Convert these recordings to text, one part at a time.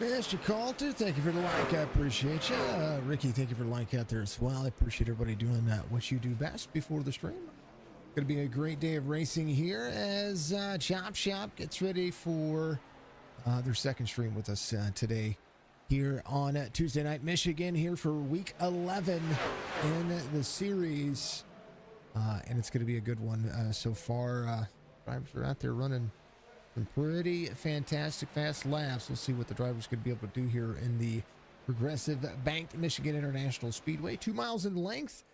Mr. Coulter, thank you for the like. I appreciate you. Ricky, thank you for the like out there as well. I appreciate everybody doing what you do best before the stream. Going to be a great day of racing here as Chop Shop gets ready for their second stream with us today here on Tuesday Night Michigan here for week 11 in the series. And it's going to be a good one so far. Drivers are out there running some pretty fantastic fast laps. We'll see what the drivers could be able to do here in the Progressive Banked Michigan International Speedway. 2 miles in length,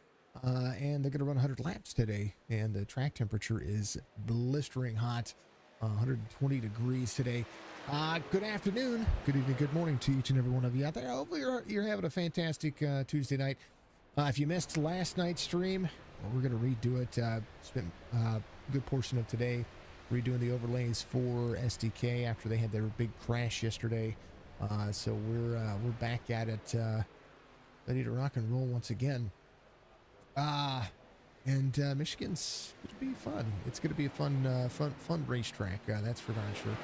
and they're going to run 100 laps today. And the track temperature is blistering hot, 120 degrees today. Good afternoon, good evening, good morning to each and every one of you out there. Hopefully you're having a fantastic Tuesday night. If you missed last night's stream, we're going to redo it. Spent a good portion of today redoing the overlays for SDK after they had their big crash yesterday. So we're back at it, ready to rock and roll once again. And Michigan's going to be fun. It's going to be a fun racetrack. That's for darn sure.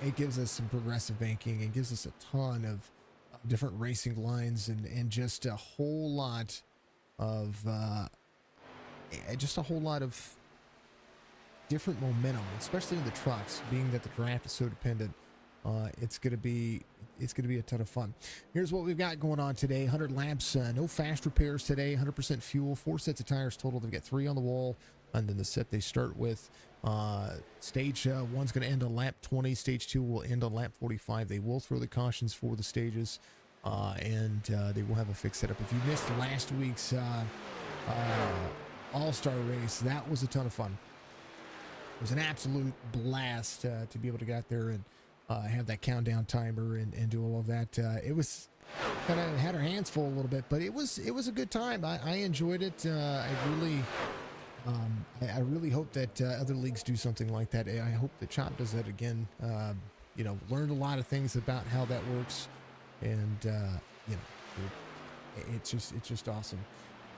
It gives us some progressive banking. It gives us a ton of different racing lines and just a whole lot of different momentum, especially in the trucks, being that the draft is so dependent. It's gonna be a ton of fun. Here's what we've got going on today: 100 laps, no fast repairs today, 100% fuel, 4 sets of tires total. They've got 3 on the wall, and then the set they start with, stage 1's going to end on lap 20, stage 2 will end on lap 45. They will throw the cautions for the stages, and they will have a fixed setup. If you missed last week's all-star race, that was a ton of fun. It was an absolute blast to be able to get out there and have that countdown timer and do all of that. It was kind of had our hands full a little bit, but it was a good time. I enjoyed it. I really hope that other leagues do something like that. I hope that Chop does that again. Learned a lot of things about how that works, and it's just awesome.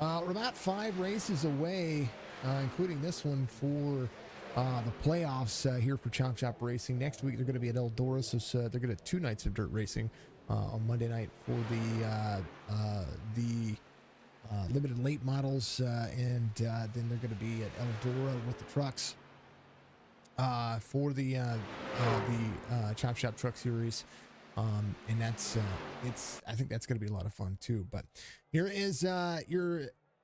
We're about 5 races away, including this one for the playoffs here for Chop Shop Racing. Next week they're going to be at Eldora, so they're going to 2 nights of dirt racing on Monday night for the limited late models, and then they're going to be at Eldora with the trucks for the Chop Shop Truck Series. And that's I think that's going to be a lot of fun too. But here is your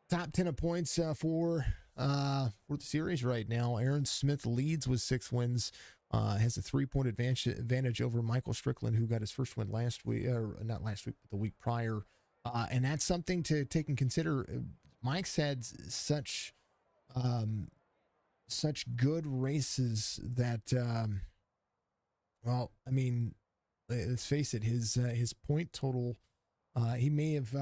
top 10 of points for the series right now. Aaron Smith leads with 6 wins, has a 3-point advantage over Michael Strickland, who got his first win last week, or not last week, but the week prior. And that's something to take and consider. Mike's had such good races that, let's face it, his point total, he may have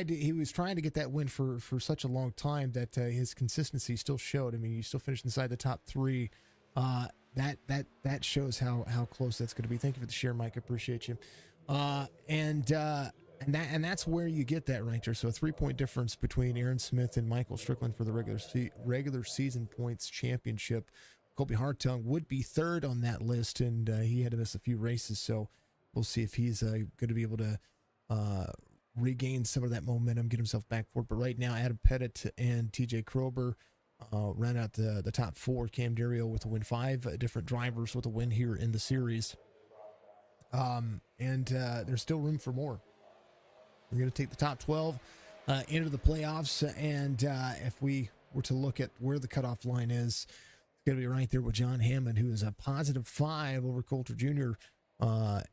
he was trying to get that win for such a long time that his consistency still showed. I mean, you still finished inside the top 3. That shows how close that's going to be. Thank you for the share, Mike. I appreciate you. And that's where you get that right there. So a 3-point difference between Aaron Smith and Michael Strickland for the regular season points championship. Colby Hartung would be 3rd on that list, and he had to miss a few races. So we'll see if he's going to be able to regain some of that momentum, get himself back forward. But right now, Adam Pettit and TJ Krober ran out the top 4. Cam Dario with a win. 5 different drivers with a win here in the series. And there's still room for more. We're going to take the top 12 into the playoffs, and if we were to look at where the cutoff line is, it's going to be right there with John Hammond, who is a positive 5 over Coulter Jr.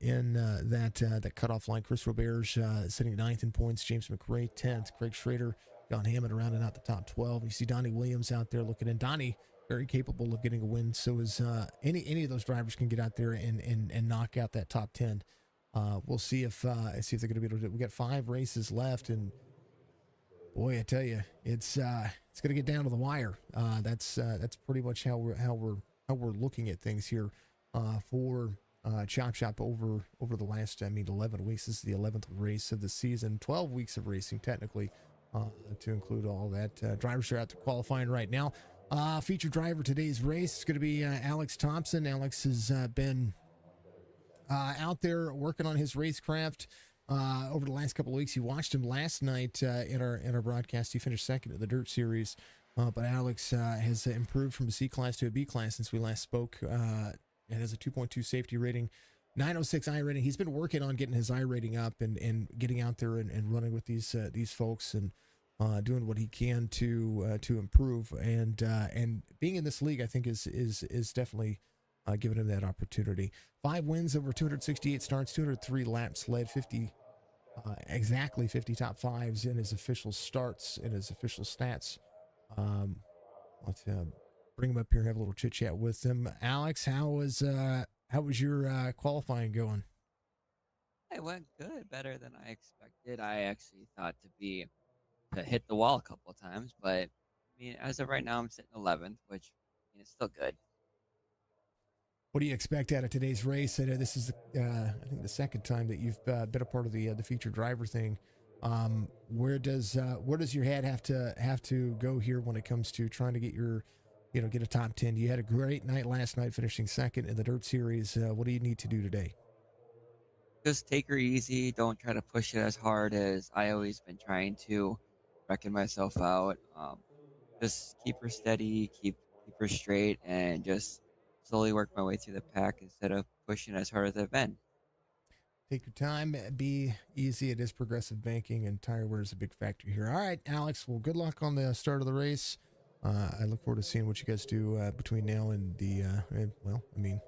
In that cutoff line. Chris Roberge sitting 9th in points. James McRae 10th. Craig Schrader, John Hammond rounding out the top 12. You see Donnie Williams out there looking in. Donnie very capable of getting a win. So is any of those drivers can get out there and knock out that top 10. We'll see if they're going to be able to do it. We got 5 races left, and boy, I tell you, it's going to get down to the wire. That's pretty much how we're looking at things here for Chop Shop over the last 11 weeks. This is the 11th race of the season. 12 weeks of racing technically, to include all that. Drivers are out there qualifying right now. Featured driver today's race is going to be Alex Thompson. Alex has been out there working on his racecraft over the last couple of weeks. You watched him last night in our broadcast. He finished second at the Dirt Series, but Alex has improved from a C class to a B class since we last spoke. And has a 2.2 safety rating, 906 I rating. He's been working on getting his I rating up and getting out there and running with these folks and doing what he can to improve. And being in this league, I think is definitely giving him that opportunity. 5 wins over 268 starts, 203 laps led, 50 exactly 50 top fives in his official starts, in his official stats. Let's bring him up here and have a little chit chat with him. Alex, how was your qualifying going? It went good, better than I expected. I actually thought to hit the wall a couple of times, but I mean, as of right now, I'm sitting 11th, which I mean, it's still good. What do you expect out of today's race? I know this is, I think, the second time that you've been a part of the featured driver thing. Where does your head have to go here when it comes to trying to get get a top 10? You had a great night last night, finishing second in the Dirt Series. What do you need to do today? Just take her easy. Don't try to push it as hard as I always been trying to, wrecking myself out. Just keep her steady, keep her straight, and just slowly work my way through the pack instead of pushing as hard as I've been. Take your time, be easy. It is progressive banking, and tire wear is a big factor here. All right, Alex. Well, good luck on the start of the race. I look forward to seeing what you guys do between now and the. Well, I mean,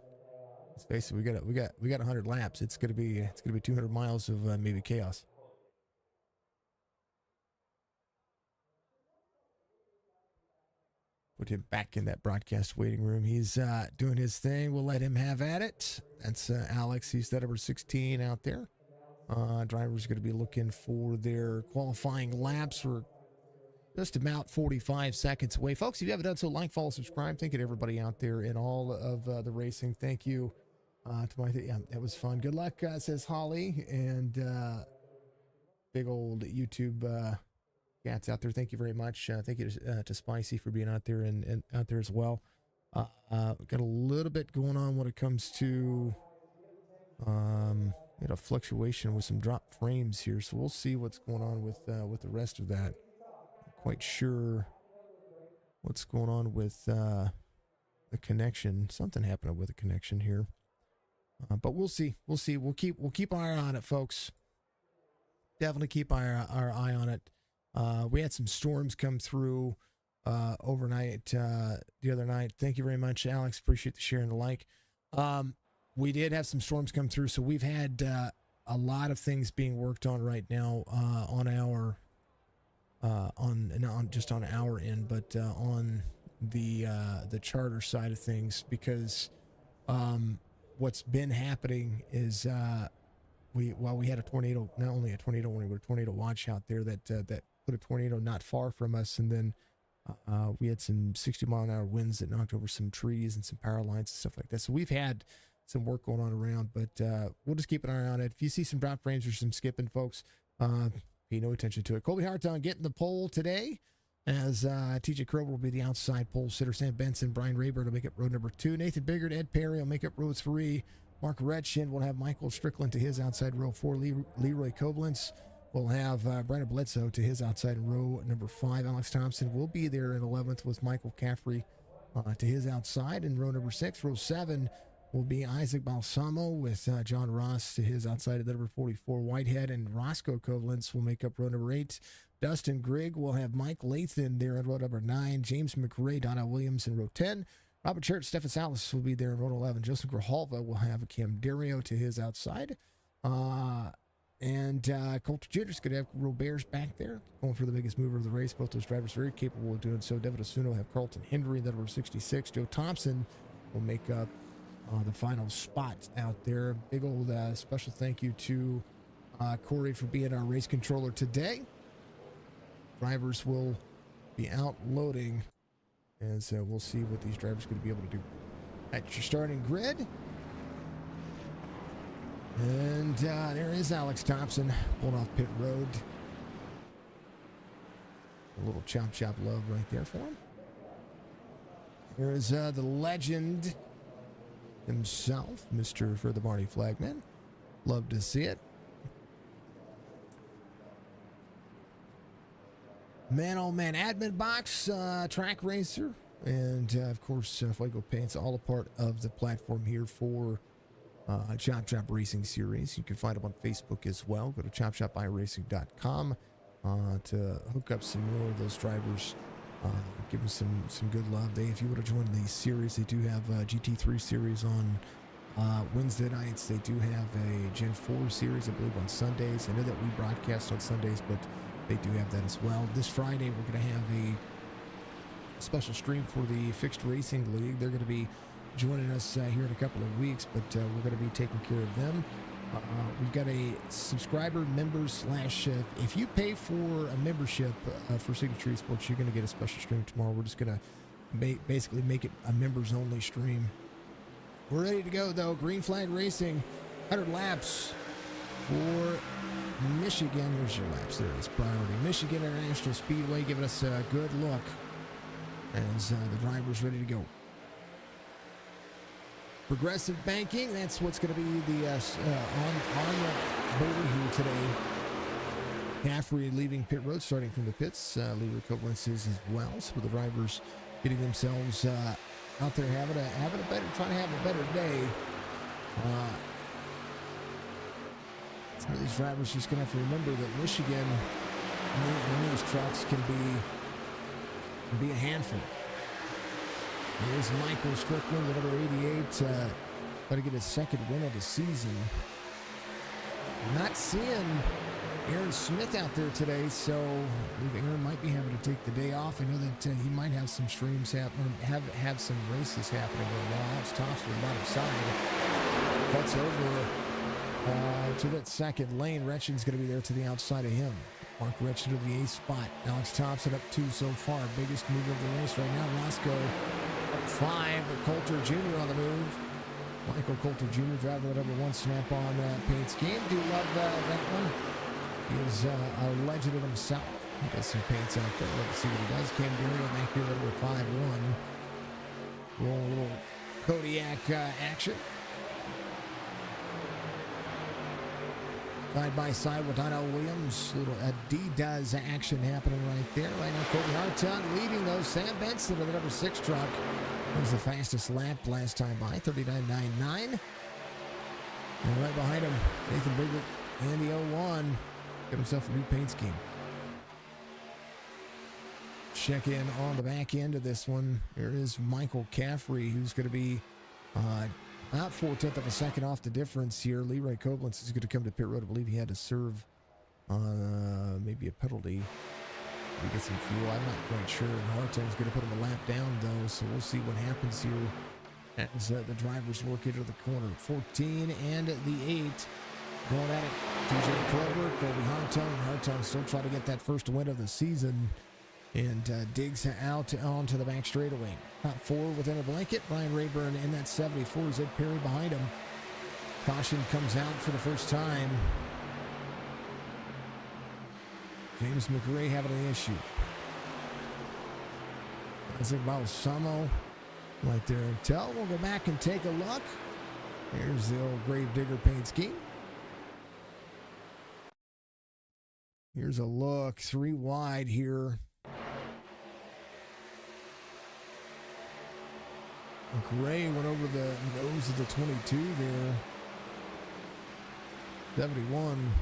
let's face it. We got 100 laps. It's gonna be 200 miles of maybe chaos. Put him back in that broadcast waiting room. He's doing his thing. We'll let him have at it. That's Alex. He's that number 16 out there. Drivers going to be looking for their qualifying laps. We're just about 45 seconds away. Folks, if you haven't done so, like, follow, subscribe. Thank you to everybody out there in all of the racing. Thank you to my... Yeah, that was fun. Good luck, says Holly. And big old YouTube... Cats out there, thank you very much. Thank you to Spicy for being out there and out there as well. Got a little bit going on when it comes to fluctuation with some drop frames here, so we'll see what's going on with the rest of that. Not quite sure what's going on with the connection. Something happened with the connection here, but we'll see. We'll keep our eye on it, folks. Definitely keep our eye on it. We had some storms come through overnight the other night. Thank you very much, Alex. Appreciate the share and the like. We did have some storms come through, so we've had a lot of things being worked on right now on our not just on our end, but on the charter side of things, because what's been happening is we had a tornado, not only a tornado warning, but a tornado watch out there that put a tornado not far from us, and then we had some 60-mile-an-hour winds that knocked over some trees and some power lines and stuff like that. So we've had some work going on around, but we'll just keep an eye on it. If you see some drop frames or some skipping, folks, pay no attention to it. Colby Harton getting the pole today, as TJ Krober will be the outside pole sitter. Sam Benson, Brian Rayburn will make up road number 2. Nathan Biggert, Ed Perry will make up row 3. Mark Retchin will have Michael Strickland to his outside row 4. Leroy Koblenz will have Brandon Bledsoe to his outside row number 5. Alex Thompson will be there in 11th with Michael Caffrey to his outside in row number 6. Row 7 will be Isaac Balsamo with John Ross to his outside of number 44. Whitehead and Roscoe Koblenz will make up row number 8. Dustin Grigg will have Mike Lathan there in row number 9. James McRae, Donna Williams in row 10. Robert Church, Stephen Salas will be there in row 11. Joseph Grijalva will have Cam Dario to his outside. And Coulter Jr. is going to have Robert's back there, going for the biggest mover of the race. Both those drivers very capable of doing so. David Asuno will have Carlton Hendry, that number 66. Joe Thompson will make up the final spot out there. Big old special thank you to Corey for being our race controller today. Drivers will be out loading, and so we'll see what these drivers are going to be able to do. At your starting grid. And there is Alex Thompson pulling off pit road. A little chop love right there for him. There is the legend himself, Mr. For the Marty Flagman. Love to see it. Man, oh man, admin box, track racer, and of course, Fuego Paint's all a part of the platform here for Chop Chop Racing Series. You can find them on Facebook as well. Go to chopchopiRacing.com to hook up some more of those drivers. Give them some good love. If you want to join the series, they do have a GT3 series on Wednesday nights. They do have a Gen 4 series, I believe, on Sundays. I know that we broadcast on Sundays, but they do have that as well. This Friday, we're going to have a special stream for the Fixed Racing League. They're going to be joining us here in a couple of weeks, but we're going to be taking care of them. We've got a subscriber member slash if you pay for a membership for Signature Esports, you're going to get a special stream tomorrow. We're just going to basically make it a members only stream. We're ready to go though. Green Flag Racing, 100 laps for Michigan. Here's your laps. There it is. Priority. Michigan International Speedway giving us a good look as the driver's ready to go. Progressive Banking, that's what's going to be the on the board here today. Caffrey leaving pit road, starting from the pits. Leader Koblenz is as well. So the drivers getting themselves out there having a better, trying to have a better day. Some of these drivers just going to have to remember that Michigan in these trucks can be a handful. Here's Michael Strickland, the number 88, about to get his second win of the season. Not seeing Aaron Smith out there today, so I believe Aaron might be having to take the day off. I know that he might have some streams happening, have some races happening right now. Alex Thompson on the bottom side cuts over to that second lane. Retchen's going to be there to the outside of him. Mark Retchen to the 8th spot. Alex Thompson up 2 so far. Biggest mover of the race right now. Roscoe up 5, but Coulter Jr. on the move. Michael Coulter Jr. driving the number 1 snap on paint scheme. Do love that one. He is a legend in himself. He does some paints out there. Let's see what he does. Cam Dario back here at number 5-1. Roll a little Kodiak action. Side by side with Donnell Williams. Little Adidas action happening right there. Right now, Cody Hartung leading those. Sam Benson of the number 6 truck. Was the fastest lap last time by, 39.99. And right behind him, Nathan Biggett and the 01. Got himself a new paint scheme. Check in on the back end of this one. There is Michael Caffrey, who's going to be about 4/10 of a second off the difference here. Leroy Koblenz is going to come to pit road. I believe he had to serve maybe a penalty to get some fuel. I'm not quite sure. Hartung's going to put him a lap down, though, so we'll see what happens here as the drivers work into the corner. 14 and the 8 going at it. TJ Clover, Colby Hartung still trying to get that first win of the season and digs out onto the back straightaway. Top 4 within a blanket. Brian Rayburn in that 74. Zed Perry behind him. Caution comes out for the first time. James McRae having an issue. Isaac Balsamo right there and tell. We'll go back and take a look. Here's the old Gravedigger paint scheme. Here's a look. 3 wide here. Gray went over the nose of the 22 there. 71.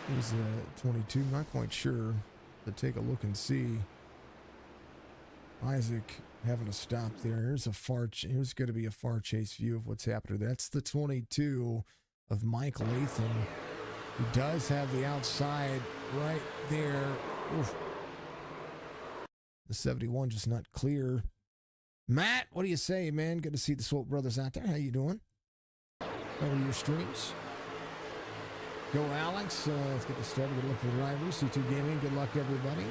Here's the 22. Not quite sure. To take a look and see. Isaac having to stop there. Here's going to be a far chase view of what's happening. That's the 22 of Mike Latham, who does have the outside right there. Oof. The 71 just not clear. Matt, what do you say, man? Good to see the Swope brothers out there. How you doing? How are your streams? Go, Alex. Let's get this started. Good luck for the drivers. C2 Gaming. Good luck, everybody.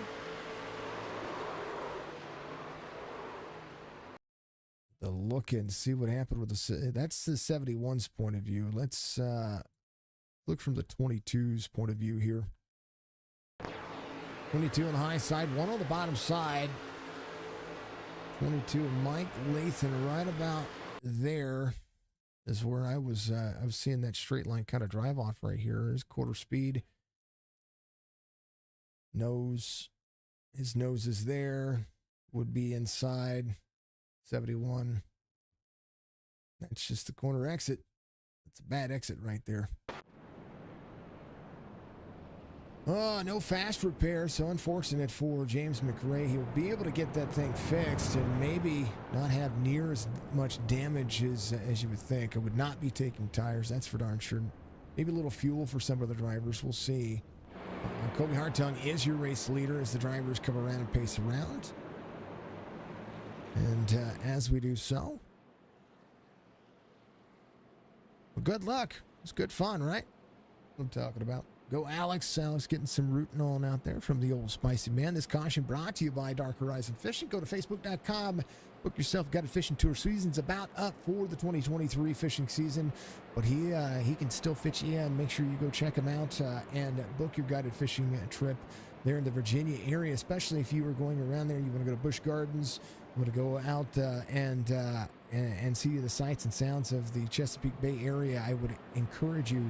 The look and see what happened with the. That's the 71's point of view. Let's look from the 22's point of view here. 22 on the high side, 1 on the bottom side. 22, Mike Latham right about there is where I was seeing that straight line kind of drive off right here. There's quarter speed. Nose, his nose is there, would be inside 71. That's just the corner exit. That's a bad exit right there. Oh, no fast repair, so unfortunate for James McRae. He'll be able to get that thing fixed and maybe not have near as much damage as you would think. I would not be taking tires, that's for darn sure. Maybe a little fuel for some of the drivers, we'll see. Kobe Hartung is your race leader as the drivers come around and pace around. And as we do so, well, good luck. It's good fun, right? What I'm talking about. Go Alex. Alex getting some rooting on out there from the old Spicy Man. This caution brought to you by Dark Horizon Fishing. Go to Facebook.com. Book yourself a guided fishing tour. Season's about up for the 2023 fishing season, but he can still fit you in. Make sure you go check him out and book your guided fishing trip there in the Virginia area, especially if you were going around there. You want to go to Busch Gardens. You want to go out and see the sights and sounds of the Chesapeake Bay area. I would encourage you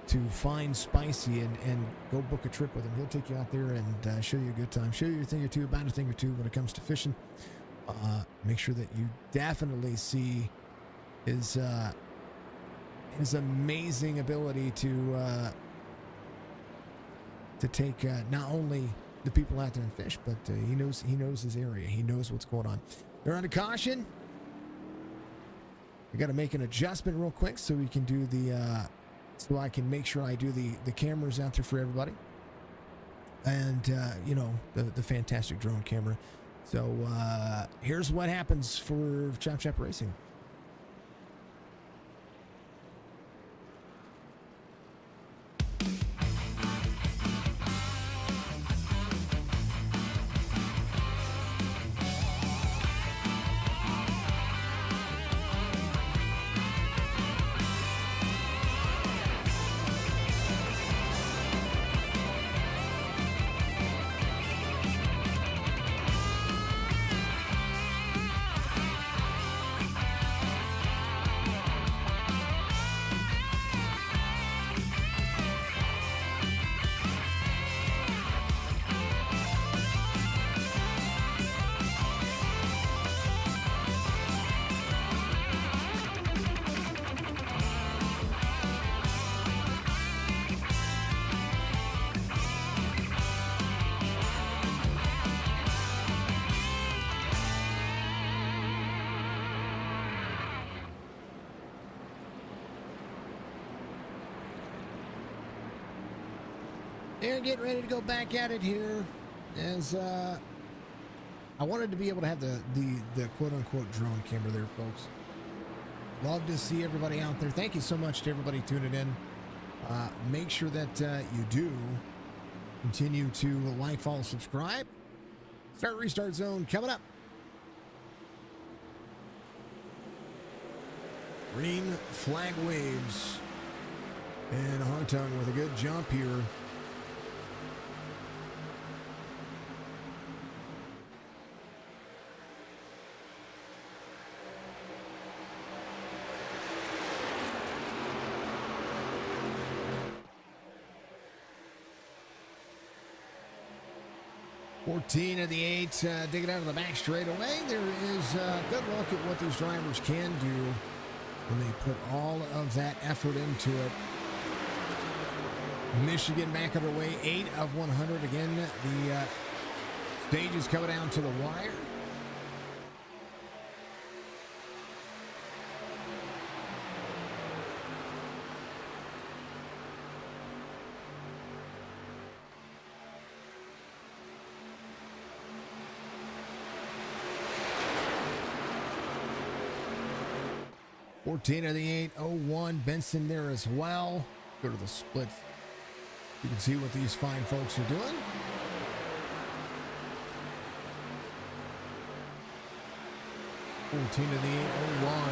to find Spicy and go book a trip with him. He'll take you out there and show you a good time, show you a thing or two about a thing or two when it comes to fishing. Make sure that you definitely see his amazing ability to take not only the people out there and fish, but he knows his area. He knows what's going on. They're under caution. I got to make an adjustment real quick so we can do the so I can make sure I do the cameras out there for everybody, and the fantastic drone camera. So here's what happens for Chop Shop Racing. They're getting ready to go back at it here, as I wanted to be able to have the quote-unquote drone camera there, folks. Love to see everybody out there. Thank you so much to everybody tuning in. Make sure that you do continue to like, follow, subscribe. Start Restart Zone coming up. Green flag waves. And Hartung with a good jump here. Fourteen of the 8, digging out of the back straightaway. There is a good look at what these drivers can do when they put all of that effort into it. Michigan back underway, 8 of 100. Again, the stage is coming down to the wire. Fourteen of the 8, 01. Benson there as well. Go to the splits. You can see what these fine folks are doing. Fourteen of the 8, 01.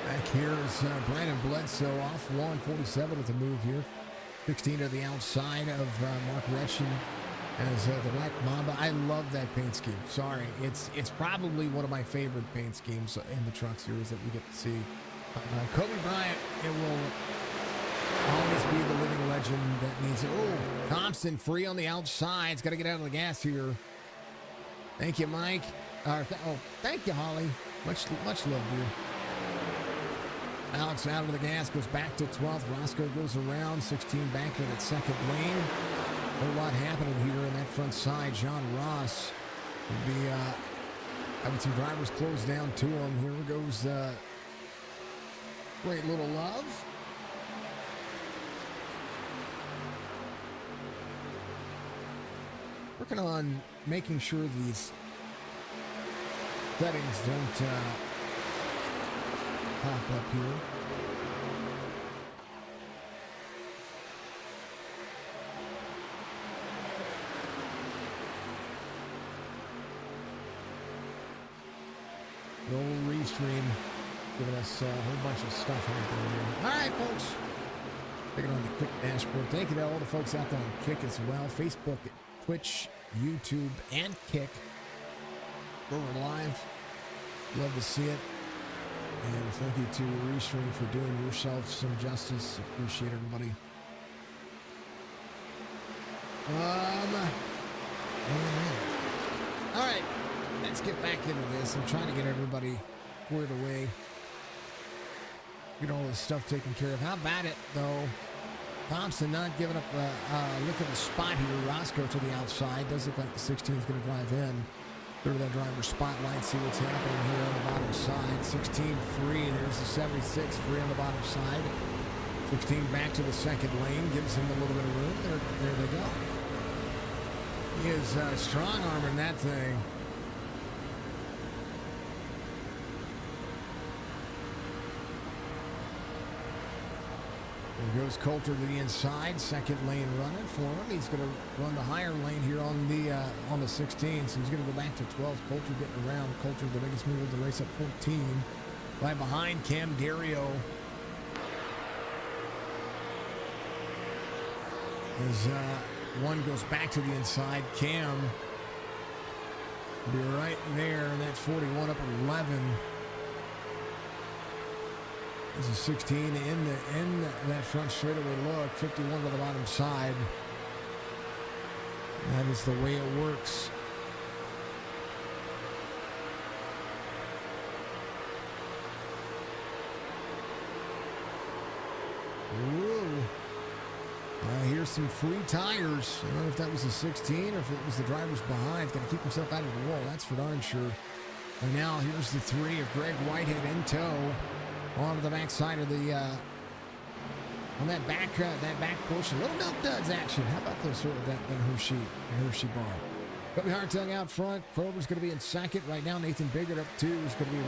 Back here is Brandon Bledsoe off 147 at the move here. 16 to the outside of Mark Retchen as the Black Mamba. I love that paint scheme. Sorry, it's probably one of my favorite paint schemes in the truck series that we get to see. Kobe Bryant, it will always be the living legend that needs it. Oh, Thompson free on the outside. It's got to get out of the gas here. Thank you, Mike. Thank you, Holly. Much love, dear. Alex out of the gas, goes back to 12th. Roscoe goes around, 16 back to that second lane. A whole lot happening here in that front side. John Ross will be having some drivers close down to him. Here goes Great Little Love. Working on making sure these settings don't pop up here. The old restream giving us a whole bunch of stuff happening here. All right, folks. Taking on the Kick dashboard. Thank you to all the folks out there on Kick as well. Facebook, Twitch, YouTube, and Kick. We're live. Love to see it. And thank you to Restream for doing yourself some justice. Appreciate everybody. All right, let's get back into this. I'm trying to get everybody squared away. Get all this stuff taken care of. How about it, though? Thompson not giving up a look at the spot here. Roscoe to the outside. Does look like the 16 is going to drive in. Go to that driver spotlight, see what's happening here on the bottom side. 16 free. There's the 76 free on the bottom side. 16 back to the second lane. Gives him a little bit of room. There they go. He is strong arming that thing. There goes Coulter to the inside, second lane running for him. He's going to run the higher lane here on the 16, so he's going to go back to 12. Coulter getting around. Coulter, the biggest move of the race, at 14. Right behind Cam Dario. As one goes back to the inside, Cam will be right there, and that's 41 up 11. This is 16 in that front straightaway look. 51 to the bottom side. That is the way it works. Ooh. Here's some free tires. I don't know if that was the 16 or if it was the drivers behind. He's got to keep himself out of the wall. That's for darn sure. And now here's the 3 of Greg Whitehead in tow. Onto the back side of the on that back portion. Little milk duds action. How about those that Hershey bar? Kobe Hartung out front. Kroger's going to be in second right now. Nathan Biggert up 2 is going to be